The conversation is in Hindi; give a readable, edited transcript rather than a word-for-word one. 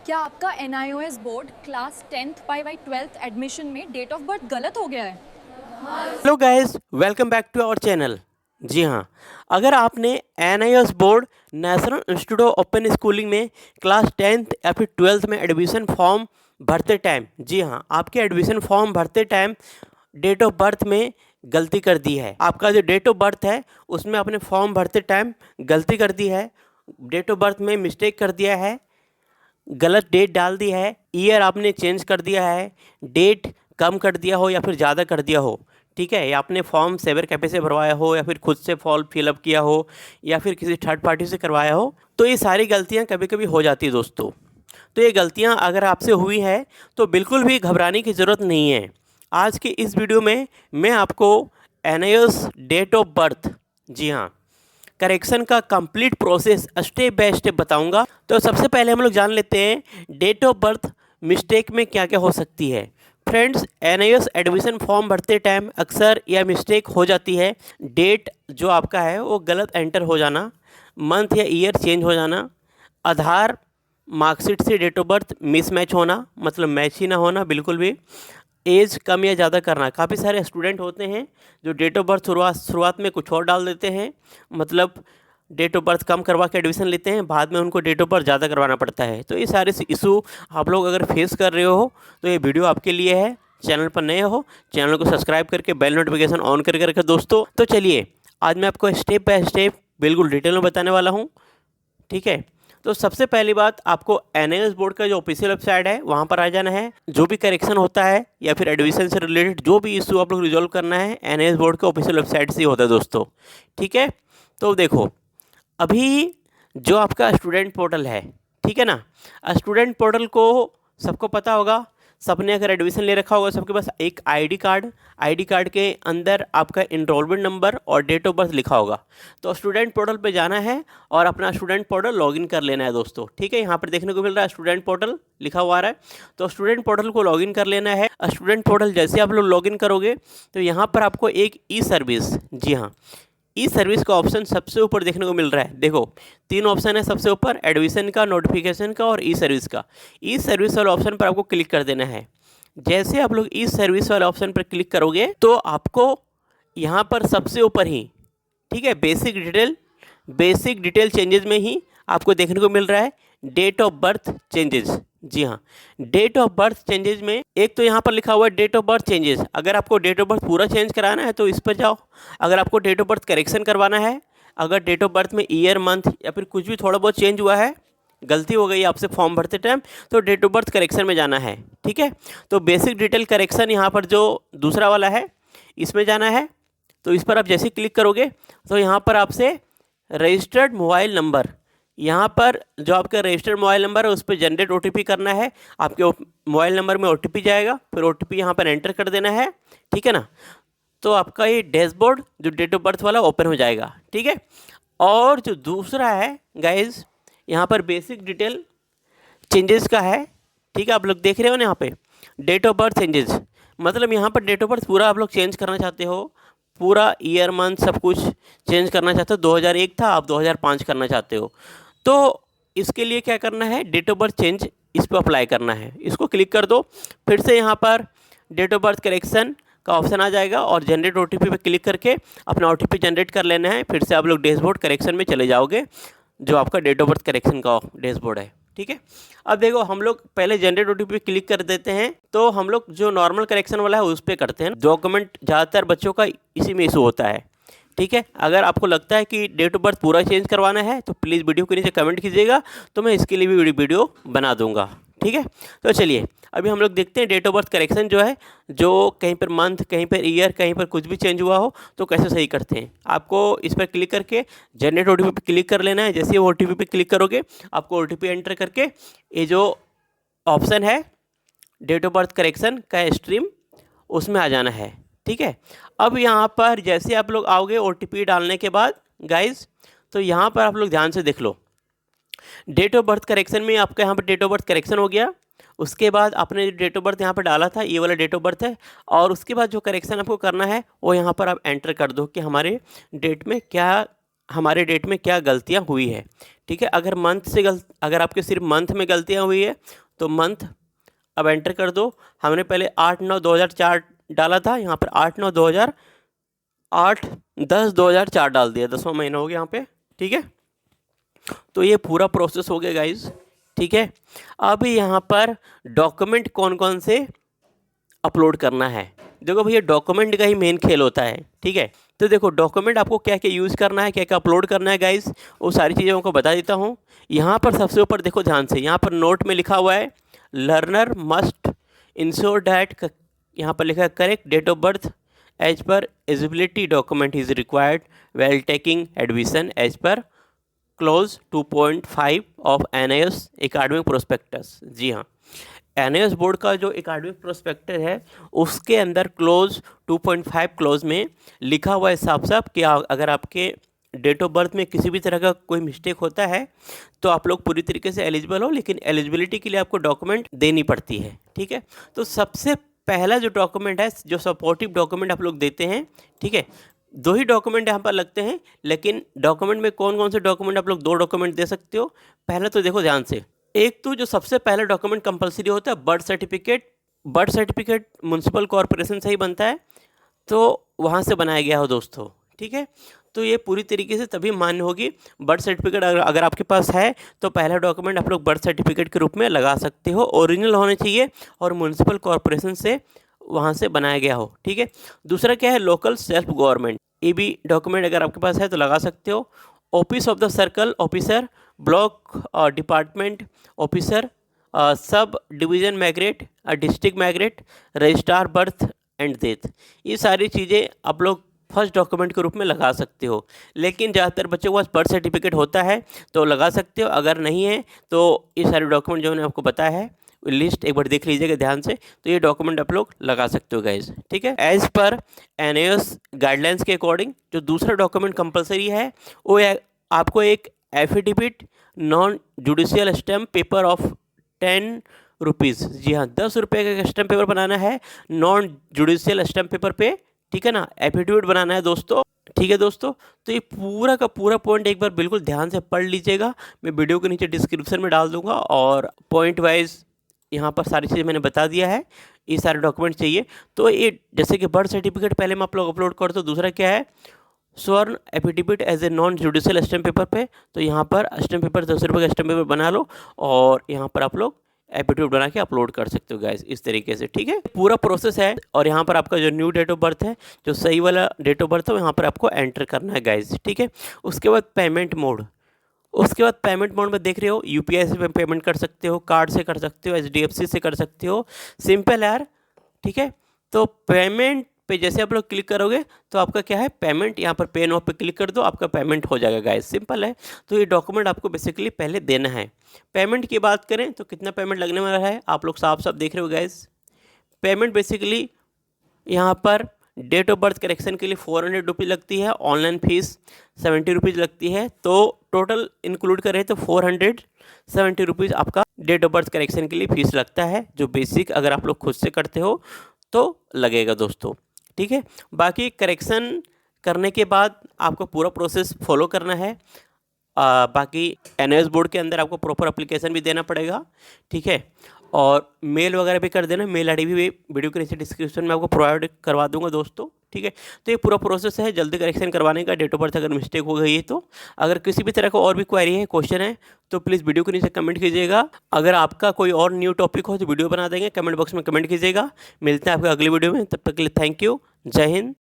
क्या आपका NIOS board class 10th by 12th admission में डेट ऑफ बर्थ गलत हो गया है? Hello guys, welcome back to our channel. जी हाँ, अगर आपने NIOS board national institute of open schooling में क्लास 10th या फिर 12th में एडमिशन फॉर्म भरते टाइम, जी हाँ, आपके एडमिशन फॉर्म भरते टाइम डेट ऑफ बर्थ में गलती कर दी है। आपका जो डेट ऑफ बर्थ है उसमें आपने फॉर्म भरते टाइम गलती कर दी है, डेट ऑफ बर्थ में मिस्टेक कर दिया है, गलत डेट डाल दी है, ईयर आपने चेंज कर दिया है, डेट कम कर दिया हो या फिर ज़्यादा कर दिया हो, ठीक है, या आपने फॉर्म सेवर कैफे से भरवाया हो या फिर खुद से फॉर्म फिलअप किया हो या फिर किसी थर्ड पार्टी से करवाया हो, तो ये सारी गलतियाँ कभी कभी हो जाती है दोस्तों। तो ये गलतियाँ अगर आपसे हुई है तो बिल्कुल भी घबराने की ज़रूरत नहीं है। आज के इस वीडियो में मैं आपको NIOS डेट ऑफ बर्थ, जी हाँ, करेक्शन का complete process step by step बताऊंगा। तो सबसे पहले हम लोग जान लेते हैं डेट ऑफ बर्थ मिस्टेक में क्या क्या हो सकती है। फ्रेंड्स, NIOS एडमिशन फॉर्म भरते टाइम अक्सर यह मिस्टेक हो जाती है। डेट जो आपका है वो गलत एंटर हो जाना, मंथ या ईयर चेंज हो जाना, आधार मार्कशीट से डेट ऑफ बर्थ मिसमैच होना, मतलब मैच ही ना होना बिल्कुल भी, एज कम या ज़्यादा करना। काफ़ी सारे स्टूडेंट होते हैं जो डेट ऑफ बर्थ शुरुआत में कुछ और डाल देते हैं, मतलब डेट ऑफ बर्थ कम करवा के एडमिशन लेते हैं, बाद में उनको डेट ऑफ बर्थ ज़्यादा करवाना पड़ता है। तो ये सारे इशू आप लोग अगर फेस कर रहे हो तो ये वीडियो आपके लिए है। चैनल पर नए हो, चैनल को सब्सक्राइब करके बेल नोटिफिकेशन ऑन करके रखें दोस्तों। तो चलिए, आज मैं आपको स्टेप बाय स्टेप बिल्कुल डिटेल में बताने वाला हूँ, ठीक है। तो सबसे पहली बात, आपको NIOS बोर्ड का जो ऑफिशियल वेबसाइट है वहाँ पर आ जाना है। जो भी करेक्शन होता है या फिर एडमिशन से रिलेटेड जो भी इशू आप लोग रिजॉल्व करना है NIOS बोर्ड के ऑफिशियल वेबसाइट से ही होता है दोस्तों, ठीक है। तो देखो, अभी जो आपका स्टूडेंट पोर्टल है, ठीक है ना, स्टूडेंट पोर्टल को सबको पता होगा, सबने अगर एडमिशन ले रखा होगा सबके पास एक आईडी कार्ड के अंदर आपका इनरोलमेंट नंबर और डेट ऑफ बर्थ लिखा होगा। तो स्टूडेंट पोर्टल पे जाना है और अपना स्टूडेंट पोर्टल लॉगिन कर लेना है दोस्तों, ठीक है। यहाँ पर देखने को मिल रहा है स्टूडेंट पोर्टल लिखा हुआ आ रहा है, तो स्टूडेंट पोर्टल को लॉगिन कर लेना है। स्टूडेंट पोर्टल जैसे आप लोग लॉगिन करोगे तो यहाँ पर आपको एक ई सर्विस, जी हाँ, ई सर्विस का ऑप्शन सबसे ऊपर देखने को मिल रहा है। देखो, तीन ऑप्शन है सबसे ऊपर, एडमिशन का, नोटिफिकेशन का और ई सर्विस का। ई सर्विस वाले ऑप्शन पर आपको क्लिक कर देना है। जैसे आप लोग ई सर्विस वाले ऑप्शन पर क्लिक करोगे तो आपको यहाँ पर सबसे ऊपर ही, ठीक है, बेसिक डिटेल चेंजेस में ही आपको देखने को मिल रहा है डेट ऑफ बर्थ चेंजेस। जी हाँ, डेट ऑफ बर्थ चेंजेस में एक तो यहाँ पर लिखा हुआ है डेट ऑफ बर्थ चेंजेस। अगर आपको डेट ऑफ बर्थ पूरा चेंज कराना है तो इस पर जाओ। अगर आपको डेट ऑफ बर्थ करेक्शन करवाना है, अगर डेट ऑफ बर्थ में ईयर मंथ या फिर कुछ भी थोड़ा बहुत चेंज हुआ है, गलती हो गई आपसे फॉर्म भरते टाइम, तो डेट ऑफ बर्थ करेक्शन में जाना है, ठीक है। तो बेसिक डिटेल करेक्शन यहाँ पर जो दूसरा वाला है इसमें जाना है। तो इस पर आप जैसे क्लिक करोगे तो यहाँ पर आपसे रजिस्टर्ड मोबाइल नंबर, यहाँ पर जो आपका रजिस्टर्ड मोबाइल नंबर है उस पर जनरेट OTP करना है। आपके मोबाइल नंबर में OTP जाएगा, फिर OTP यहाँ पर एंटर कर देना है, ठीक है ना। तो आपका ये डैशबोर्ड जो डेट ऑफ बर्थ वाला ओपन हो जाएगा, ठीक है। और जो दूसरा है गाइज, यहाँ पर बेसिक डिटेल चेंजेस का है, ठीक है। आप लोग देख रहे हो ना यहाँ पे डेट ऑफ बर्थ चेंजेस, मतलब यहाँ पर डेट ऑफ बर्थ पूरा आप लोग चेंज करना चाहते हो, पूरा ईयर मंथ सब कुछ चेंज करना चाहते हो। 2001 था, आप 2005 करना चाहते हो, तो इसके लिए क्या करना है, डेट ऑफ बर्थ चेंज इस पर अप्लाई करना है। इसको क्लिक कर दो, फिर से यहाँ पर डेट ऑफ बर्थ करेक्शन का ऑप्शन आ जाएगा और जनरेट OTP पे क्लिक करके अपना OTP जनरेट कर लेना है। फिर से आप लोग डैशबोर्ड करेक्शन में चले जाओगे, जो आपका डेट ऑफ बर्थ करेक्शन का डैशबोर्ड है, ठीक है। अब देखो, हम लोग पहले जनरेट OTP क्लिक कर देते हैं, तो हम लोग जो नॉर्मल करेक्शन वाला है उस पर करते हैं। डॉक्यूमेंट ज़्यादातर बच्चों का इसी में इशू होता है, ठीक है। अगर आपको लगता है कि डेट ऑफ बर्थ पूरा चेंज करवाना है तो प्लीज़ वीडियो के नीचे कमेंट कीजिएगा, तो मैं इसके लिए भी वीडियो बना दूंगा, ठीक है। तो चलिए, अभी हम लोग देखते हैं डेट ऑफ बर्थ करेक्शन जो है, जो कहीं पर मंथ, कहीं पर ईयर, कहीं पर कुछ भी चेंज हुआ हो तो कैसे सही करते हैं। आपको इस पर क्लिक करके जनरेट OTP पे क्लिक कर लेना है। जैसे ही OTP पे क्लिक करोगे आपको OTP एंटर करके ये जो ऑप्शन है डेट ऑफ बर्थ करेक्शन का स्ट्रीम, उसमें आ जाना है, ठीक है। अब यहाँ पर जैसे आप लोग आओगे OTP डालने के बाद गाइज, तो यहाँ पर आप लोग ध्यान से देख लो, डेट ऑफ बर्थ करेक्शन में आपका यहाँ पर डेट ऑफ बर्थ करेक्शन हो गया। उसके बाद आपने डेट ऑफ बर्थ यहाँ पर डाला था, ये वाला डेट ऑफ बर्थ है, और उसके बाद जो करेक्शन आपको करना है वो यहाँ पर आप एंटर कर दो कि हमारे डेट में क्या हमारे डेट में क्या गलतियाँ हुई है। ठीक है, अगर आपके सिर्फ मंथ में गलतियाँ हुई है तो मंथ अब एंटर कर दो। हमने पहले 8/9/2004 डाला था, यहाँ पर 8/9/2008 डाल दिया, 10वां महीना हो गया यहाँ पे। ठीक है, तो ये पूरा प्रोसेस हो गया गाइज। ठीक है, अब यहाँ पर डॉक्यूमेंट कौन कौन से अपलोड करना है। देखो भैया, डॉक्यूमेंट का ही मेन खेल होता है। ठीक है, तो देखो डॉक्यूमेंट आपको क्या क्या यूज़ करना है, क्या क्या अपलोड करना है गाइज, वो सारी चीज़ों को बता देता हूँ। यहाँ पर सबसे ऊपर देखो ध्यान से, यहाँ पर नोट में लिखा हुआ है लर्नर मस्ट इंश्योर डैट, यहाँ पर लिखा है correct date of birth as per eligibility document is required while taking admission as per clause 2.5 of NIS academic prospectus. जी हाँ, एनआईएस बोर्ड का जो एकेडमिक प्रोस्पेक्टस है उसके अंदर क्लोज 2.5 क्लोज में लिखा हुआ है साफ साफ कि अगर आपके डेट ऑफ बर्थ में किसी भी तरह का कोई मिस्टेक होता है तो आप लोग पूरी तरीके से एलिजिबल हो, लेकिन एलिजिबिलिटी के लिए आपको डॉक्यूमेंट देनी पड़ती है। ठीक है, तो सबसे पहला जो डॉक्यूमेंट है, जो सपोर्टिव डॉक्यूमेंट आप लोग देते हैं, ठीक है, 2 ही डॉक्यूमेंट यहाँ पर लगते हैं, लेकिन डॉक्यूमेंट में कौन कौन से डॉक्यूमेंट आप लोग 2 डॉक्यूमेंट दे सकते हो। पहला तो देखो ध्यान से, एक तो जो सबसे पहला डॉक्यूमेंट कंपलसरी होता है बर्थ सर्टिफिकेट म्युनिसिपल कॉरपोरेशन से ही बनता है, तो वहाँ से बनाया गया हो दोस्तों। ठीक है, तो ये पूरी तरीके से तभी मान्य होगी। बर्थ सर्टिफिकेट अगर आपके पास है तो पहला डॉक्यूमेंट आप लोग बर्थ सर्टिफिकेट के रूप में लगा सकते हो, ओरिजिनल होने चाहिए और म्युनिसिपल कॉरपोरेशन से वहाँ से बनाया गया हो। ठीक है, दूसरा क्या है, लोकल सेल्फ गवर्नमेंट, ये भी डॉक्यूमेंट अगर आपके पास है तो लगा सकते हो। Office of the circle officer, block department officer, sub division Maigret, district Maigret, registrar birth and death, ये सारी चीज़ें आप लोग फर्स्ट डॉक्यूमेंट के रूप में लगा सकते हो। लेकिन ज़्यादातर बच्चों के पास बर्थ सर्टिफिकेट होता है तो लगा सकते हो, अगर नहीं है तो ये सारे डॉक्यूमेंट जो मैंने आपको बताया है लिस्ट एक बार देख लीजिएगा ध्यान से, तो ये डॉक्यूमेंट आप लोग लगा सकते हो गाइज। ठीक है, एज पर एनआईएस गाइडलाइंस के अकॉर्डिंग जो दूसरा डॉक्यूमेंट कंपलसरी है वो आपको एक affidavit non judicial stamp paper of 10 rupees, जी हाँ 10 रुपये का स्टैम्प पेपर बनाना है नॉन जुडिशियल स्टैम्प पेपर पे। ठीक है ना, एफिडेविट बनाना है दोस्तों। ठीक है दोस्तों, तो ये पूरा का पूरा पॉइंट एक बार बिल्कुल ध्यान से पढ़ लीजिएगा, मैं वीडियो के नीचे डिस्क्रिप्शन में डाल दूंगा और पॉइंट वाइज यहाँ पर सारी चीज़ें मैंने बता दिया है। ये सारे डॉक्यूमेंट चाहिए, तो ये जैसे कि बर्थ सर्टिफिकेट पहले में आप लोग अपलोड कर दो। दूसरा क्या है, sworn affidavit as a non judicial stamp paper पे, तो यहाँ पर स्टैम्प पेपर 10 रुपये का स्टैम्प पेपर बना लो और यहाँ पर आप लोग एफिडेविट बना के अपलोड कर सकते हो गाइस, इस तरीके से। ठीक है, पूरा प्रोसेस है और यहाँ पर आपका जो न्यू डेट ऑफ बर्थ है, जो सही वाला डेट ऑफ बर्थ है, यहाँ पर आपको एंटर करना है गाइस। ठीक है, उसके बाद पेमेंट मोड, में देख रहे हो यूपीआई से पेमेंट कर सकते हो, कार्ड से कर सकते हो, एचडीएफसी से कर सकते हो, सिंपल यार। ठीक है, तो पेमेंट पे जैसे आप लोग क्लिक करोगे तो आपका क्या है, पेमेंट, यहाँ पर पे नाउ पे क्लिक कर दो, आपका पेमेंट हो जाएगा गाइस, सिंपल है। तो ये डॉक्यूमेंट आपको बेसिकली पहले देना है। पेमेंट की बात करें तो कितना पेमेंट लगने वाला है आप लोग साफ साफ देख रहे हो गाइस। पेमेंट बेसिकली यहाँ पर डेट ऑफ बर्थ करेक्शन के लिए 400 रुपीज़ लगती है, ऑनलाइन फीस 70 रुपीज़ लगती है, तो टोटल इंक्लूड करें तो 470 रुपीज़ आपका डेट ऑफ बर्थ करेक्शन के लिए फीस लगता है, जो बेसिक अगर आप लोग खुद से करते हो तो लगेगा दोस्तों। ठीक है, बाकी करेक्शन करने के बाद आपको पूरा प्रोसेस फॉलो करना है। बाकी एनआईएस बोर्ड के अंदर आपको प्रॉपर एप्लीकेशन भी देना पड़ेगा। ठीक है, और मेल वगैरह भी कर देना, मेल आईडी भी वीडियो के नीचे डिस्क्रिप्शन में आपको प्रोवाइड करवा दूंगा दोस्तों। ठीक है, तो ये पूरा प्रोसेस है जल्दी करेक्शन करवाने का, डेट ऑफ बर्थ अगर मिस्टेक हो गई है तो। अगर किसी भी तरह का और भी क्वेरी है, क्वेश्चन है, तो प्लीज़ वीडियो के नीचे कमेंट कीजिएगा। अगर आपका कोई और न्यू टॉपिक हो तो वीडियो बना देंगे, कमेंट बॉक्स में कमेंट कीजिएगा। मिलते हैं आपके अगली वीडियो में, तब तक के लिए थैंक यू, जय हिंद।